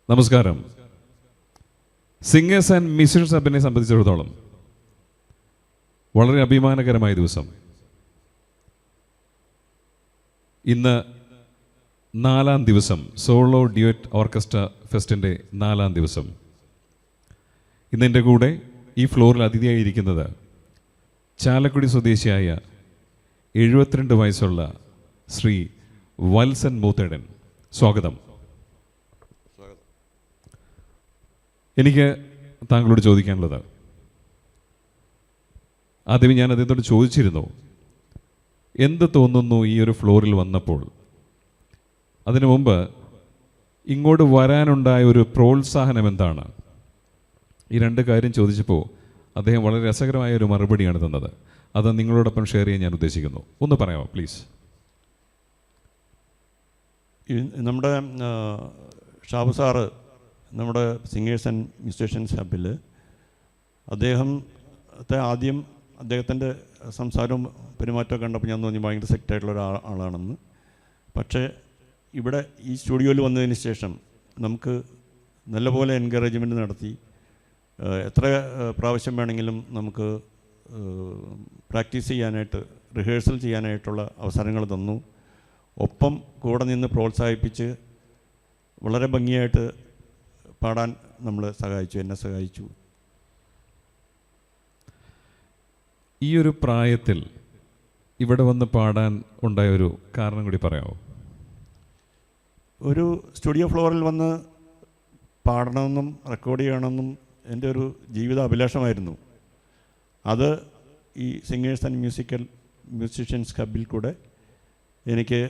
നമസ്കാരം. Singers and musicians ഹബിനെ സംബന്ധിച്ചിടത്തോളം വളരെ അഭിമാനകരമായ ദിവസം. ഇന്ന് 4-ാം ദിവസം, സോളോ ഡ്യുവറ്റ് ഓർക്കസ്ട്ര ഫെസ്റ്റിൻ്റെ 4-ാം ദിവസം. ഇന്നെൻ്റെ കൂടെ ഈ ഫ്ലോറിൽ അതിഥിയായിരിക്കുന്നത് ചാലക്കുടി സ്വദേശിയായ 72 വയസ്സുള്ള ശ്രീ വത്സൻ മൂത്തേടൻ. സ്വാഗതം. എനിക്ക് താങ്കളോട് ചോദിക്കാനുള്ളത്, ആദ്യമേ ഞാൻ അദ്ദേഹത്തോട് ചോദിച്ചിരുന്നു, എന്ത് തോന്നുന്നു ഈ ഒരു ഫ്ലോറിൽ വന്നപ്പോൾ? അതിനു മുമ്പ് ഇങ്ങോട്ട് വരാനുണ്ടായ ഒരു പ്രോത്സാഹനം എന്താണ്? ഈ രണ്ട് കാര്യം ചോദിച്ചപ്പോൾ അദ്ദേഹം വളരെ രസകരമായ ഒരു മറുപടിയാണ് തന്നത്. അത് നിങ്ങളോടൊപ്പം ഷെയർ ചെയ്യാൻ ഞാൻ ഉദ്ദേശിക്കുന്നു. ഒന്ന് പറയാമോ പ്ലീസ്? നമ്മുടെ ഷാബു സാറ് നമ്മുടെ സിംഗേഴ്സ് ആൻഡ് മ്യൂസിഷ്യൻസ് ഹബിൽ ആദ്യം അദ്ദേഹത്തിൻ്റെ സംസാരവും പെരുമാറ്റമൊക്കെ കണ്ടപ്പോൾ ഞാൻ തോന്നി ഭയങ്കര സെക്റ്റായിട്ടുള്ള ആളാണെന്ന്. പക്ഷേ ഇവിടെ ഈ സ്റ്റുഡിയോയിൽ വന്നതിന് ശേഷം നമുക്ക് നല്ലപോലെ എൻകറേജ്മെൻറ്റ് നടത്തി എത്ര പ്രാവശ്യം വേണമെങ്കിലും നമുക്ക് പ്രാക്ടീസ് ചെയ്യാനായിട്ട്, റിഹേഴ്സൽ ചെയ്യാനായിട്ടുള്ള അവസരങ്ങൾ തന്നു. ഒപ്പം കൂടെ നിന്ന് പ്രോത്സാഹിപ്പിച്ച് വളരെ ഭംഗിയായിട്ട് പാടാൻ എന്നെ സഹായിച്ചു. ഈ ഒരു പ്രായത്തിൽ ഇവിടെ വന്ന് പാടാൻ ഉണ്ടായ ഒരു കാരണം കൂടി പറയാമോ? ഒരു സ്റ്റുഡിയോ ഫ്ലോറിൽ വന്ന് പാടണമെന്നും റെക്കോർഡ് ചെയ്യണമെന്നും എൻ്റെ ഒരു ജീവിത അഭിലാഷമായിരുന്നു. അത് ഈ സിംഗേഴ്സ് ആൻഡ് മ്യൂസിഷ്യൻസ് ഹബിൽ കൂടെ എനിക്ക്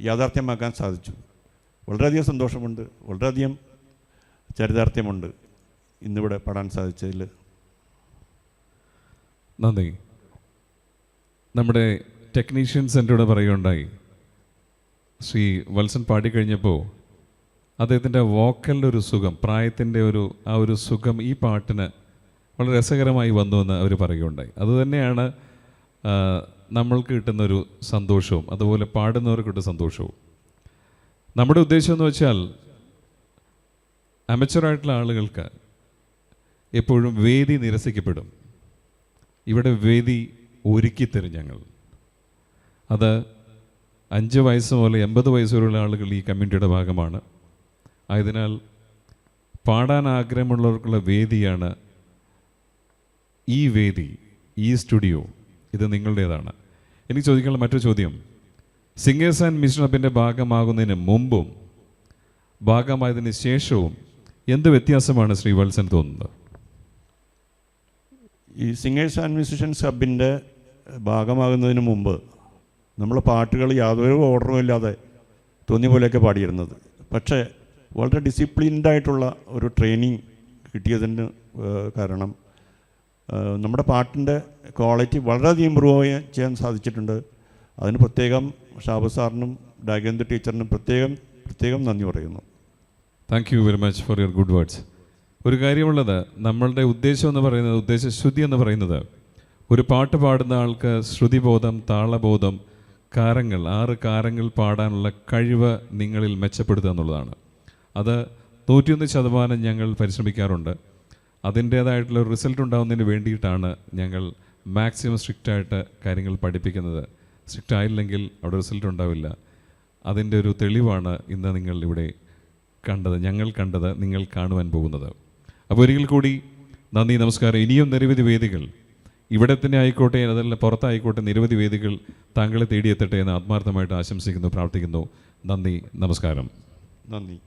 യാഥാർത്ഥ്യമാക്കാൻ സാധിച്ചു. വളരെയധികം സന്തോഷമുണ്ട്, വളരെയധികം ചരിതാർത്ഥ്യമുണ്ട് ഇന്നിവിടെ പാടാൻ സാധിച്ചതിൽ. നന്ദി. നമ്മുടെ ടെക്നീഷ്യൻസ് എൻ്റെ പറയുകയുണ്ടായി, ശ്രീ വത്സൻ പാടിക്കഴിഞ്ഞപ്പോൾ അദ്ദേഹത്തിൻ്റെ വോക്കലിൻ്റെ ഒരു സുഖം, പ്രായത്തിൻ്റെ ആ ഒരു സുഖം ഈ പാട്ടിന് വളരെ രസകരമായി വന്നു എന്ന് അവർ പറയുകയുണ്ടായി. അതുതന്നെയാണ് നമ്മൾക്ക് കിട്ടുന്നൊരു സന്തോഷവും അതുപോലെ പാടുന്നവർക്ക് കിട്ടുന്ന സന്തോഷവും. നമ്മുടെ ഉദ്ദേശം എന്ന് വെച്ചാൽ അമച്വറായിട്ടുള്ള ആളുകൾക്ക് എപ്പോഴും വേദി നിരസിക്കപ്പെടും. ഇവിടെ വേദി ഒരുക്കിത്തരും ഞങ്ങൾ. അത് 5 വയസ്സ് മുതൽ 80 വയസ്സ് വരെയുള്ള ആളുകൾ ഈ കമ്മ്യൂണിറ്റിയുടെ ഭാഗമാണ്. ആയതിനാൽ പാടാൻ ആഗ്രഹമുള്ളവർക്കുള്ള വേദിയാണ് ഈ വേദി, ഈ സ്റ്റുഡിയോ. ഇത് നിങ്ങളുടേതാണ്. എനിക്ക് ചോദിക്കാനുള്ള മറ്റൊരു ചോദ്യം, സിംഗേഴ്സ് ആൻഡ് മ്യൂസിഷ്യൻ ഹബിൻ്റെ ഭാഗമാകുന്നതിന് മുമ്പും ഭാഗമായതിന് ശേഷവും എന്ത് വ്യത്യാസമാണ് ശ്രീ വത്സൻ തോന്നുന്നത്? ഈ സിംഗേഴ്സ് ആൻഡ് മ്യൂസിഷ്യൻസ് ഹബിൻ്റെ ഭാഗമാകുന്നതിന് മുമ്പ് നമ്മൾ പാട്ടുകൾ യാതൊരു ഓർഡറും ഇല്ലാതെ തോന്നിയ പോലെയൊക്കെ പാടിയിരുന്നത്. പക്ഷേ വളരെ ഡിസിപ്ലിൻഡായിട്ടുള്ള ഒരു ട്രെയിനിങ് കിട്ടിയതിന് കാരണം നമ്മുടെ പാട്ടിൻ്റെ ക്വാളിറ്റി വളരെയധികം ഇമ്പ്രൂവ് ചെയ്യാൻ സാധിച്ചിട്ടുണ്ട്. അതിന് പ്രത്യേകം ഷാബു സാറിനും ഡാഗേന്ദ്ര ടീച്ചറിനും പ്രത്യേകം നന്ദി പറയുന്നു. Thank you very much for your good words. ഒരു കാര്യമുള്ളത്, നമ്മളുടെ ഉദ്ദേശം എന്ന് പറയുന്നത്, ഉദ്ദേശശുദ്ധി എന്ന് പറയുന്നത്, ഒരു പാട്ട് പാടുന്ന ആൾക്ക് ശ്രുതിബോധം, താളബോധം, കാരങ്ങൾ, 6 കാരങ്ങൾ പാടാനുള്ള കഴിവ് നിങ്ങളിൽ മെച്ചപ്പെടുത്തുക എന്നുള്ളതാണ്. അത് 101% ഞങ്ങൾ പരിശ്രമിക്കാറുണ്ട്. അതിൻ്റേതായിട്ടുള്ള റിസൾട്ട് ഉണ്ടാകുന്നതിന് വേണ്ടിയിട്ടാണ് ഞങ്ങൾ മാക്സിമം സ്ട്രിക്റ്റായിട്ട് കാര്യങ്ങൾ പഠിപ്പിക്കുന്നത്. സ്ട്രിക്റ്റ് ആയില്ലെങ്കിൽ അവിടെ റിസൾട്ട് ഉണ്ടാവില്ല. അതിൻ്റെ ഒരു തെളിവാണ് ഇന്ന് നിങ്ങൾ ഇവിടെ കണ്ടത്, ഞങ്ങൾ കണ്ടത്, നിങ്ങൾ കാണുവാൻ പോകുന്നത്. അപ്പോൾ ഒരിക്കൽ കൂടി നന്ദി, നമസ്കാരം. ഇനിയും നിരവധി വേദികൾ ഇവിടെ തന്നെ ആയിക്കോട്ടെ, അതല്ല പുറത്തായിക്കോട്ടെ, നിരവധി വേദികൾ താങ്കളെ തേടിയെത്തട്ടെ എന്ന് ആത്മാർത്ഥമായിട്ട് ആശംസിക്കുന്നു, പ്രാർത്ഥിക്കുന്നു. നന്ദി, നമസ്കാരം. നന്ദി.